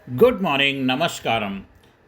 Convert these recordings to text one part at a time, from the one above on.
Good morning, नमस्कारम।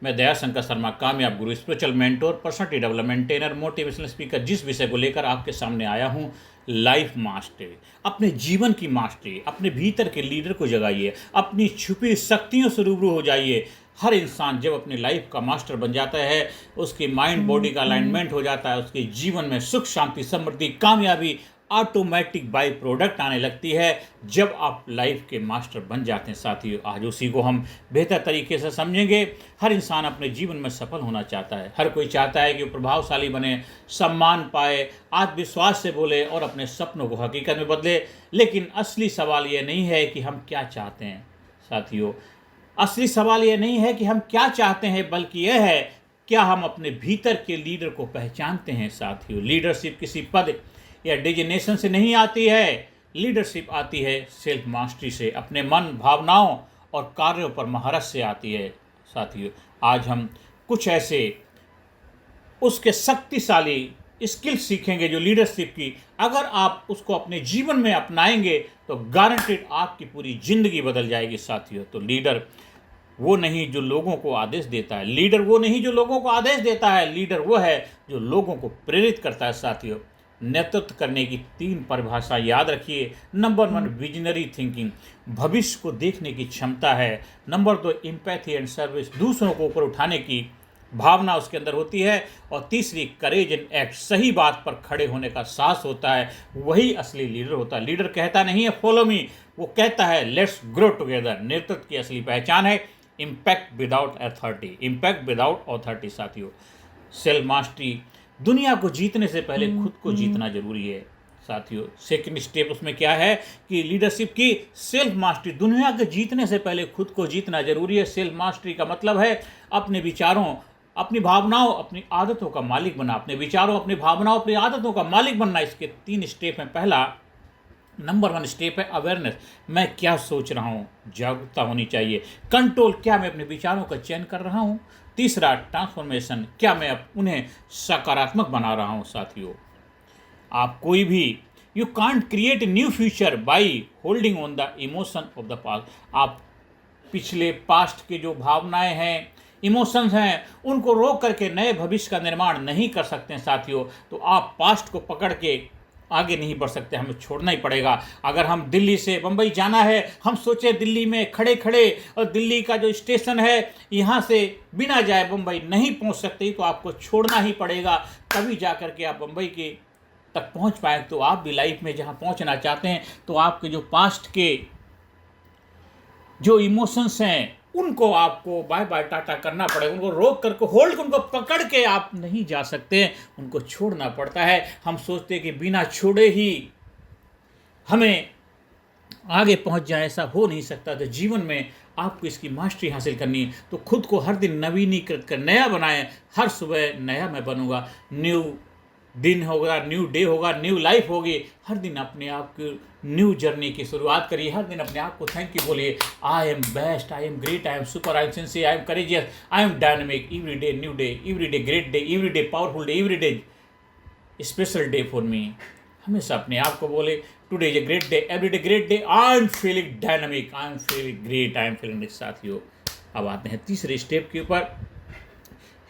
मैं दयाशंकर शर्मा, कामयाब गुरु, spiritual mentor, personality development trainer, motivational speaker. जिस विषय को लेकर आपके सामने आया हूँ, लाइफ मास्टरी। अपने जीवन की मास्टरी, अपने भीतर के लीडर को जगाइए, अपनी छुपी शक्तियों से रूबरू हो जाइए। हर इंसान जब अपनी लाइफ का मास्टर बन जाता है, उसकी माइंड बॉडी का अलाइनमेंट हो जाता है, उसके जीवन में सुख, शांति, समृद्धि, कामयाबी ऑटोमेटिक बाई प्रोडक्ट आने लगती है। जब आप लाइफ के मास्टर बन जाते हैं साथियों, आज उसी को हम बेहतर तरीके से समझेंगे। हर इंसान अपने जीवन में सफल होना चाहता है। हर कोई चाहता है कि वो प्रभावशाली बने, सम्मान पाए, आत्मविश्वास से बोले और अपने सपनों को हकीकत में बदले। लेकिन असली सवाल ये नहीं है कि हम क्या चाहते हैं साथियों। असली सवाल ये नहीं है कि हम क्या चाहते हैं, बल्कि यह है क्या हम अपने भीतर के लीडर को पहचानते हैं साथियों। लीडरशिप किसी पद या डिजिग्नेशन से नहीं आती है। लीडरशिप आती है सेल्फ मास्टरी से, अपने मन, भावनाओं और कार्यों पर महारत से आती है साथियों। आज हम कुछ ऐसे उसके शक्तिशाली स्किल सीखेंगे जो लीडरशिप की, अगर आप उसको अपने जीवन में अपनाएंगे तो गारंटेड आपकी पूरी जिंदगी बदल जाएगी साथियों। तो लीडर वो नहीं जो लोगों को आदेश देता है, लीडर वो नहीं जो लोगों को आदेश देता है, लीडर वो है जो लोगों को प्रेरित करता है साथियों। नेतृत्व करने की 3 परिभाषा याद रखिए। नंबर 1, विजनरी थिंकिंग, भविष्य को देखने की क्षमता है। नंबर 2, एम्पैथी एंड सर्विस, दूसरों को ऊपर उठाने की भावना उसके अंदर होती है। और तीसरी, करेज एंड एक्ट, सही बात पर खड़े होने का साहस होता है। वही असली लीडर होता है। लीडर कहता नहीं है फॉलो मी, वो कहता है लेट्स ग्रो टुगेदर। नेतृत्व की असली पहचान है impact without authority, impact without authority साथियों। सेल्फ मास्टरी, दुनिया को जीतने से पहले खुद को जीतना जरूरी है साथियों। सेकंड स्टेप उसमें क्या है कि लीडरशिप की सेल्फ मास्टरी, दुनिया के जीतने से पहले खुद को जीतना जरूरी है। सेल्फ मास्टरी का मतलब है अपने विचारों, अपनी भावनाओं, अपनी आदतों का मालिक बनना। अपने विचारों, अपनी भावनाओं, अपनी आदतों का मालिक बनना। इसके 3 स्टेप हैं। पहला, नंबर 1 स्टेप है अवेयरनेस, मैं क्या सोच रहा हूँ, जागरूकता होनी चाहिए। कंट्रोल, क्या मैं अपने विचारों का चयन कर रहा हूँ। तीसरा, ट्रांसफॉर्मेशन, क्या मैं उन्हें सकारात्मक बना रहा हूँ साथियों। आप कोई भी, you can't create new future by holding on the emotion of the past. आप पिछले पास्ट के जो भावनाएं हैं, इमोशंस हैं, उनको रोक करके नए भविष्य का निर्माण नहीं कर सकते हैं साथियों। तो आप पास्ट को पकड़ के आगे नहीं बढ़ सकते, हमें छोड़ना ही पड़ेगा। अगर हम दिल्ली से बम्बई जाना है, हम सोचे दिल्ली में खड़े खड़े और दिल्ली का जो स्टेशन है यहाँ से बिना जाए बम्बई नहीं पहुँच सकते, तो आपको छोड़ना ही पड़ेगा। तभी जा कर के आप बम्बई के तक पहुँच पाए। तो आप भी लाइफ में जहाँ पहुँचना चाहते हैं, तो आपके जो पास्ट के जो इमोशंस हैं उनको आपको बाय बाय टाटा करना पड़ेगा। उनको रोक करके, होल्ड, उनको पकड़ के आप नहीं जा सकते, उनको छोड़ना पड़ता है। हम सोचते हैं कि बिना छोड़े ही हमें आगे पहुंच जाए, ऐसा हो नहीं सकता। तो जीवन में आपको इसकी मास्टरी हासिल करनी है। तो खुद को हर दिन नवीनीकृत कर नया बनाएं। हर सुबह नया मैं बनूंगा, न्यू दिन होगा, न्यू डे होगा, न्यू लाइफ होगी। हर दिन अपने आप की न्यू जर्नी की शुरुआत करिए। हर दिन अपने आप को थैंक यू बोलिए। I am best, I am great, I am super, I am sincere, I am courageous, I am dynamic. Every day new day, every day great day, every day powerful day, every day special day for me. हमेशा अपने आप को बोले today is a great day, every day great day, I am feeling dynamic, I am feeling great, I am feeling साथियों। अब आते हैं तीसरे स्टेप के ऊपर,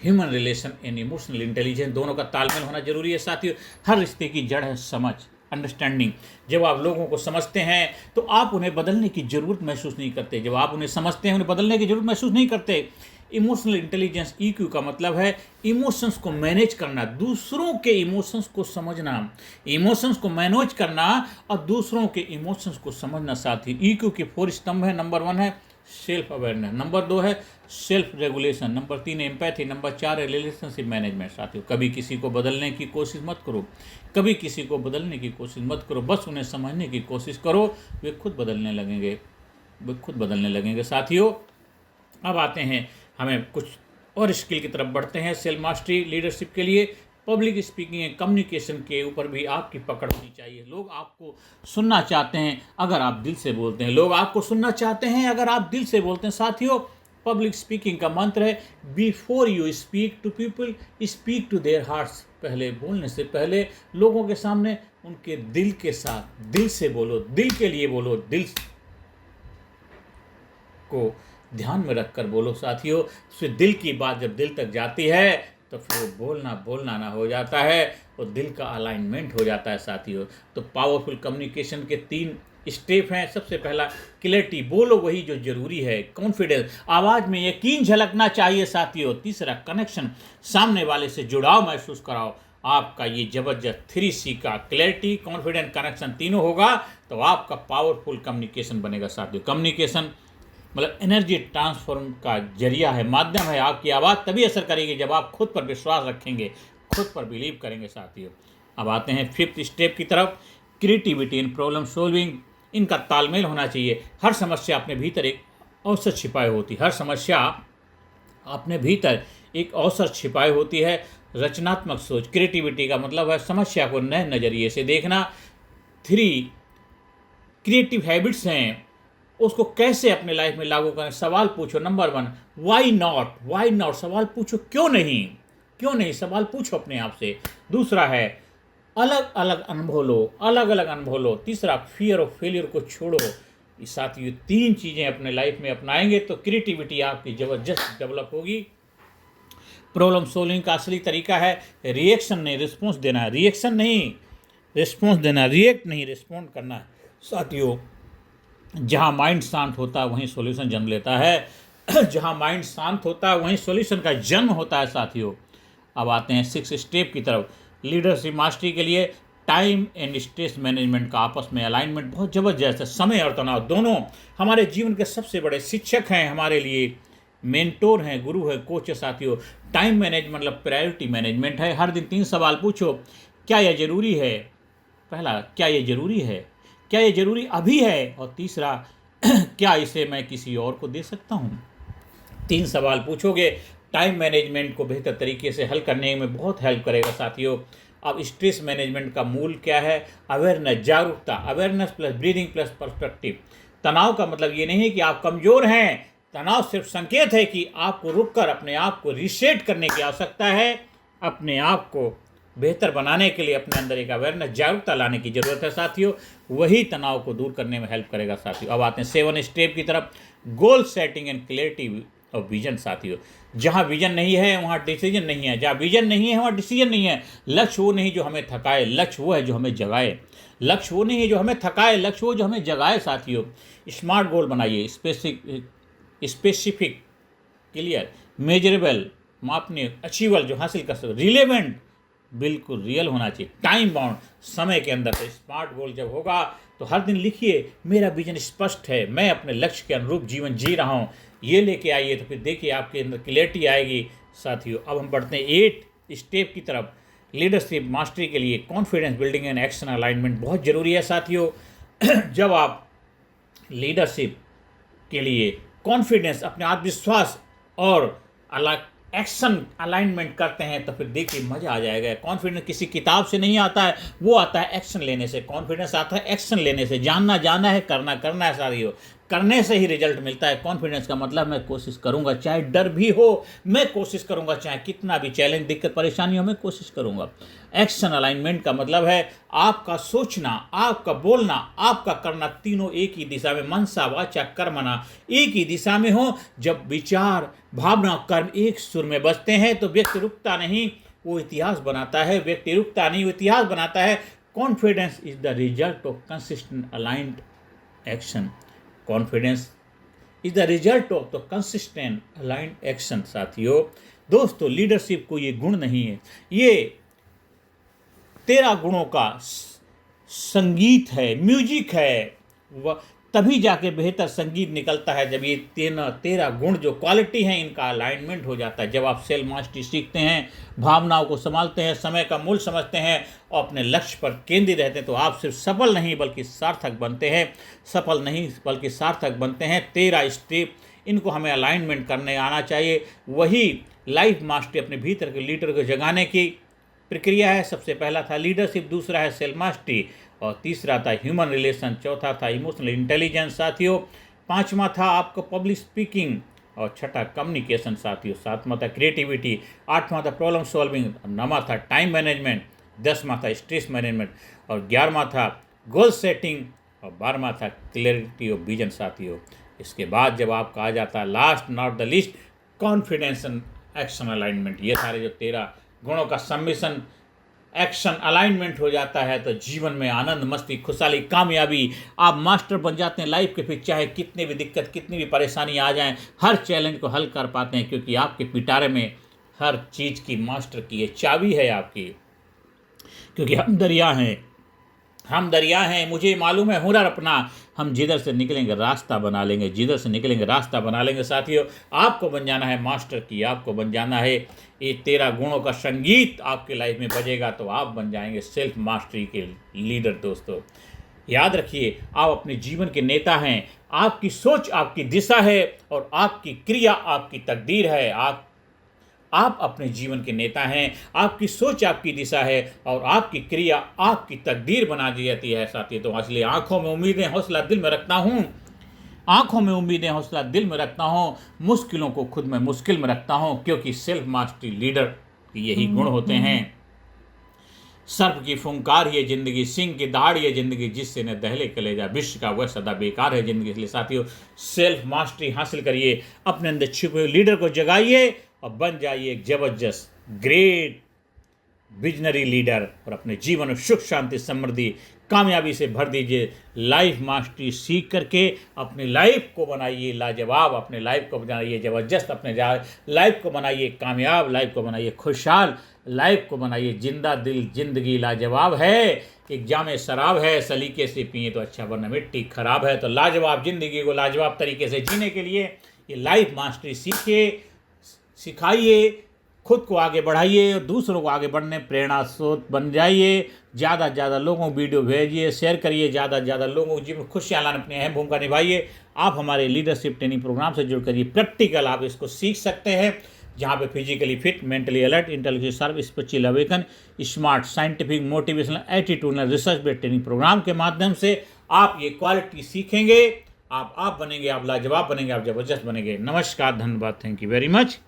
human relation and emotional intelligence. दोनों का तालमेल होना जरूरी है साथियों। हर रिश्ते की जड़ है समझ, अंडरस्टैंडिंग। जब आप लोगों को समझते हैं तो आप उन्हें बदलने की ज़रूरत महसूस नहीं करते। जब आप उन्हें समझते हैं, उन्हें बदलने की ज़रूरत महसूस नहीं करते। इमोशनल इंटेलिजेंस, ईक्यू का मतलब है इमोशंस को मैनेज करना, दूसरों के इमोशंस को समझना, इमोशंस को मैनेज करना और दूसरों के इमोशंस को समझना साथी। ईक्यू के 4 स्तंभ है। नंबर 1 है सेल्फ अवेयरनेस, नंबर 2 है self regulation, number 3 empathy, number 4 है रिलेशनशिप मैनेजमेंट साथियों। कभी किसी को बदलने की कोशिश मत करो, कभी किसी को बदलने की कोशिश मत करो, बस उन्हें समझने की कोशिश करो। वे खुद बदलने लगेंगे, वे खुद बदलने लगेंगे साथियों। अब आते हैं, हमें कुछ और स्किल की तरफ बढ़ते हैं। सेल्फ मास्टरी लीडरशिप के लिए पब्लिक स्पीकिंग एंड कम्युनिकेशन के ऊपर भी आपकी पकड़ होनी चाहिए। लोग आपको सुनना चाहते हैं अगर आप दिल से बोलते हैं, लोग आपको सुनना चाहते हैं अगर आप दिल से बोलते हैं साथियों। पब्लिक स्पीकिंग का मंत्र है before you speak to people, speak to their hearts. पहले बोलने से पहले लोगों के सामने उनके दिल के साथ, दिल से बोलो, दिल के लिए बोलो, दिल को ध्यान में रख कर बोलो साथियों। फिर दिल की बात जब दिल तक जाती है तो फिर वो बोलना बोलना ना हो जाता है और दिल का अलाइनमेंट हो जाता है साथियों। तो पावरफुल कम्युनिकेशन के 3 स्टेप हैं। सबसे पहला क्लैरिटी, बोलो वही जो जरूरी है। कॉन्फिडेंस, आवाज़ में यकीन झलकना चाहिए साथियों। तीसरा कनेक्शन, सामने वाले से जुड़ाव महसूस कराओ। आपका ये जबरदस्त 3C का क्लैरिटी, कॉन्फिडेंस, कनेक्शन तीनों होगा तो आपका पावरफुल कम्युनिकेशन बनेगा साथियों। कम्युनिकेशन मतलब एनर्जी ट्रांसफॉर्म का जरिया है, माध्यम है। आपकी आवाज़ तभी असर करेगी जब आप खुद पर विश्वास रखेंगे, खुद पर बिलीव करेंगे साथियों। अब आते हैं 5th स्टेप की तरफ, क्रिएटिविटी इन प्रॉब्लम सॉल्विंग। इनका तालमेल होना चाहिए। हर समस्या अपने भीतर एक अवसर छिपाए होती है। हर समस्या अपने भीतर एक अवसर छिपाए होती है। रचनात्मक सोच, क्रिएटिविटी का मतलब है समस्या को नए नज़रिए से देखना। 3 क्रिएटिव हैबिट्स हैं, उसको कैसे अपने लाइफ में लागू करें। सवाल पूछो। Number 1, why not, why not, सवाल पूछो, क्यों नहीं, क्यों नहीं, सवाल पूछो अपने आप से। दूसरा है अलग अलग अनुभव लो, अलग अलग अनुभव लो। तीसरा, फियर ऑफ फेलियर को छोड़ो। इस साथ ये 3 चीज़ें अपने लाइफ में अपनाएंगे तो क्रिएटिविटी आपकी ज़बरदस्त डेवलप होगी। प्रॉब्लम सोल्विंग का असली तरीका है रिएक्शन नहीं रिस्पॉन्स देना है। रिएक्शन नहीं रिस्पॉन्स देना, रिएक्ट नहीं रिस्पॉन्ड करना है साथियों। जहाँ माइंड शांत होता है वहीं सॉल्यूशन जन्म लेता है। जहाँ माइंड शांत होता है वहीं सॉल्यूशन का जन्म होता है साथियों। अब आते हैं 6 स्टेप की तरफ। लीडरशिप मास्टरी के लिए टाइम एंड स्ट्रेस मैनेजमेंट का आपस में अलाइनमेंट बहुत ज़बरदस्त है। समय और तनाव दोनों हमारे जीवन के सबसे बड़े शिक्षक हैं, हमारे लिए मेंटोर हैं, गुरु है, कोच है साथियों। टाइम मैनेजमेंट मतलब प्रायोरिटी मैनेजमेंट है। हर दिन 3 सवाल पूछो। क्या यह ज़रूरी है? पहला, क्या ये ज़रूरी है? क्या ये ज़रूरी अभी है? और तीसरा, क्या इसे मैं किसी और को दे सकता हूँ? 3 सवाल पूछोगे, टाइम मैनेजमेंट को बेहतर तरीके से हल करने में बहुत हेल्प करेगा साथियों। अब स्ट्रेस मैनेजमेंट का मूल क्या है? अवेयरनेस, जागरूकता, awareness plus breathing plus perspective. तनाव का मतलब ये नहीं कि आप कमज़ोर हैं। तनाव सिर्फ संकेत है कि आपको रुककर अपने आप को रीसेट करने की आवश्यकता है। अपने आप को बेहतर बनाने के लिए अपने अंदर एक अवेयरनेस, जागरूकता लाने की ज़रूरत है साथियों। वही तनाव को दूर करने में हेल्प करेगा साथियों। अब आते हैं 7 स्टेप की तरफ, goal setting and clarity of vision साथियों। जहाँ विजन नहीं है वहाँ डिसीजन नहीं है। जहाँ विजन नहीं है वहाँ डिसीजन नहीं है। लक्ष्य वो नहीं जो हमें थकाए, लक्ष्य वो है जो हमें जगाए। लक्ष्य वो नहीं है जो हमें थकाए, लक्ष्य वो जो हमें जगाए साथियों। स्मार्ट गोल बनाइए, स्पेसिफिक, क्लियर, मेजरेबल, मापनीय, अचीवेबल, जो हासिल कर सकते, रिलेवेंट, बिल्कुल रियल होना चाहिए, टाइम बाउंड, समय के अंदर। से स्मार्ट गोल जब होगा तो हर दिन लिखिए, मेरा विजन स्पष्ट है, मैं अपने लक्ष्य के अनुरूप जीवन जी रहा हूँ, ये लेके आइए। तो फिर देखिए आपके अंदर क्लैरिटी आएगी साथियों। अब हम बढ़ते हैं 8 स्टेप की तरफ। लीडरशिप मास्टरी के लिए confidence building and action alignment बहुत ज़रूरी है साथियों। जब आप लीडरशिप के लिए कॉन्फिडेंस, अपने आत्मविश्वास और अलग एक्शन अलाइनमेंट करते हैं तो फिर देखिए मज़ा आ जाएगा। कॉन्फिडेंस किसी किताब से नहीं आता है, वो आता है एक्शन लेने से। कॉन्फिडेंस आता है एक्शन लेने से। जानना जाना है, करना करना है साथियों। करने से ही रिजल्ट मिलता है। कॉन्फिडेंस का मतलब मैं कोशिश करूंगा, चाहे डर भी हो मैं कोशिश करूंगा, चाहे कितना भी चैलेंज, दिक्कत, परेशानी हो मैं कोशिश करूंगा। एक्शन अलाइनमेंट का मतलब है आपका सोचना, आपका बोलना, आपका करना तीनों एक ही दिशा में, मनसा वाचा कर्मणा एक ही दिशा में हो। जब विचार, भावना, कर्म एक सुर में बजते हैं तो व्यक्ति रुकता नहीं, वो इतिहास बनाता है। व्यक्ति रुकता नहीं, वो इतिहास बनाता है। Confidence is the result of consistent aligned action. Confidence is the result of the consistent aligned action साथियों। दोस्तों, लीडरशिप को ये गुण नहीं है, ये 13 गुणों का संगीत है, म्यूजिक है। वह तभी जाके बेहतर संगीत निकलता है जब ये 13 गुण जो क्वालिटी हैं इनका अलाइनमेंट हो जाता है। जब आप सेल्फ मास्टरी सीखते हैं, भावनाओं को संभालते हैं, समय का मूल्य समझते हैं और अपने लक्ष्य पर केंद्रित रहते हैं तो आप सिर्फ सफल नहीं बल्कि सार्थक बनते हैं। सफल नहीं बल्कि सार्थक बनते हैं। 13 स्टेप, इनको हमें अलाइनमेंट करने आना चाहिए। वही लाइफ मास्टरी, अपने भीतर के लीडर को जगाने की प्रक्रिया है। सबसे पहला था लीडरशिप, दूसरा है सेल्फ मास्टरी और तीसरा था ह्यूमन रिलेशन, चौथा था इमोशनल इंटेलिजेंस साथियों, पांचवा था आपको पब्लिक स्पीकिंग और छठा कम्युनिकेशन साथियों, सातवां था क्रिएटिविटी, आठवां था प्रॉब्लम सॉल्विंग, नौवां था टाइम मैनेजमेंट, 10वां था स्ट्रेस मैनेजमेंट और 11वां था गोल सेटिंग और 12वां था क्लैरिटी ऑफ विजन साथियों। इसके बाद जब आपका आ जाता है last not the least, confidence and action alignment. ये सारे जो 13 गुणों का सम्मिश्रण एक्शन अलाइनमेंट हो जाता है तो जीवन में आनंद, मस्ती, खुशहाली, कामयाबी, आप मास्टर बन जाते हैं लाइफ के। फिर चाहे कितनी भी दिक्कत, कितनी भी परेशानी आ जाए, हर चैलेंज को हल कर पाते हैं, क्योंकि आपके पिटारे में हर चीज़ की मास्टर की ये चाबी है आपकी। क्योंकि हम दरिया हैं, मुझे मालूम है हुनर अपना, हम जिधर से निकलेंगे रास्ता बना लेंगे, जिधर से निकलेंगे रास्ता बना लेंगे। साथियों, आपको बन जाना है मास्टर की, आपको बन जाना है, ये 13 गुणों का संगीत आपके लाइफ में बजेगा तो आप बन जाएंगे सेल्फ मास्टरी के लीडर। दोस्तों याद रखिए, आप अपने जीवन के नेता हैं, आपकी सोच आपकी दिशा है और आपकी क्रिया आपकी तकदीर है। आप अपने जीवन के नेता हैं, आपकी सोच आपकी दिशा है और आपकी क्रिया आपकी तकदीर बना दी जाती है। साथियों, तो इसलिए आंखों में उम्मीदें, हौसला दिल में रखता हूँ, आंखों में उम्मीदें, हौसला दिल में रखता हूँ, मुश्किलों को खुद में मुश्किल में रखता हूँ, क्योंकि सेल्फ मास्टरी लीडर के यही गुण होते हैं। सर्प की फुंकार ये जिंदगी, सिंह की दहाड़ ये जिंदगी, जिससे न दहले कलेजा विश्व का वह सदा बेकार है जिंदगी। इसलिए साथियों, सेल्फ मास्टरी हासिल करिए, अपने अंदर छिपे हुए लीडर को जगाइए और बन जाइए एक जबरदस्त ग्रेट विजनरी लीडर, और अपने जीवन में सुख, शांति, समृद्धि, कामयाबी से भर दीजिए। लाइफ मास्टरी सीख करके अपनी लाइफ को बनाइए लाजवाब, अपने लाइफ को बनाइए ज़बरदस्त, अपने लाइफ को बनाइए कामयाब, लाइफ को बनाइए खुशहाल, लाइफ को बनाइए जिंदा दिल। जिंदगी लाजवाब है, एक जाम शराब है, सलीके से पिए तो अच्छा, वरना मिट्टी खराब है। तो लाजवाब जिंदगी को लाजवाब तरीके से जीने के लिए ये लाइफ मास्टरी सीखिए, सिखाइए, खुद को आगे बढ़ाइए और दूसरों को आगे बढ़ने प्रेरणा स्रोत बन जाइए। ज़्यादा से ज़्यादा लोगों को वीडियो भेजिए, शेयर करिए, ज़्यादा से ज़्यादा लोगों को जीवन खुशियाँ लाने अपनी अहम भूमिका निभाइए। आप हमारे लीडरशिप ट्रेनिंग प्रोग्राम से जुड़ करिए, प्रैक्टिकल आप इसको सीख सकते हैं, जहाँ पे physically fit, mentally alert, intellectually sharp, spiritual awaken, smart, scientific, motivational, attitudinal, research based training program के माध्यम से आप ये क्वालिटी सीखेंगे। आप बनेंगे, आप लाजवाब बनेंगे, आप जबरदस्त बनेंगे। नमस्कार, धन्यवाद, थैंक यू वेरी मच।